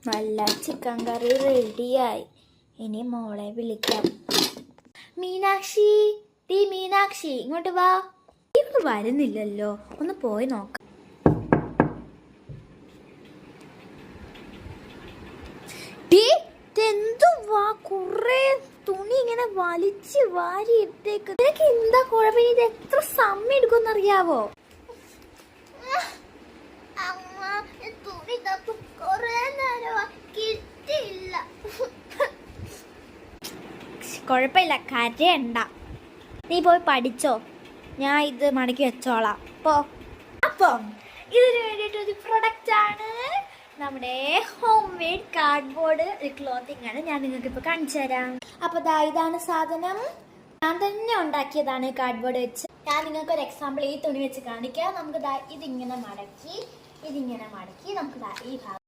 നല്ല ചിക്കൻ കറി റെഡിയായി. ഇനി മോളെ വിളിക്കാം. മീനാക്ഷി, മീനാക്ഷി ഇങ്ങോട്ട് വാ. ഇവള് വരുന്നില്ലല്ലോ, ഒന്ന് പോയി നോക്കാം. എന്തുവാ കുറെ തുണി ഇങ്ങനെ വലിച്ച് വാരി ഇട്ടേക്ക്. നിനക്ക് എന്താ കുഴപ്പം? ഇത് എത്ര സമയം എടുക്കുമെന്നറിയാവോ? കുഴപ്പമില്ല, കരയണ്ട. നീ പോയി പഠിച്ചോ, ഞാൻ ഇത് മടക്കി വെച്ചോളാം. പോ. അപ്പം ഇതിന് വേണ്ടിയിട്ട് ഒരു പ്രൊഡക്റ്റ് ആണ്, നമ്മുടെ ഹോം മെയ്ഡ് കാർഡ്ബോർഡ് ക്ലോത്തിങ് ആണ്. ഞാൻ നിങ്ങൾക്ക് ഇപ്പോൾ കാണിച്ചു തരാം. അപ്പോൾ ഇതാണ് സാധനം. ഞാൻ തന്നെ ഉണ്ടാക്കിയതാണ് കാർഡ്ബോർഡ് വെച്ച്. ഞാൻ നിങ്ങൾക്ക് ഒരു എക്സാമ്പിൾ ഈ തുണി വെച്ച് കാണിക്കാം. നമുക്ക് ഇതിങ്ങനെ മടക്കി നമുക്ക് ഈ ഭാഗം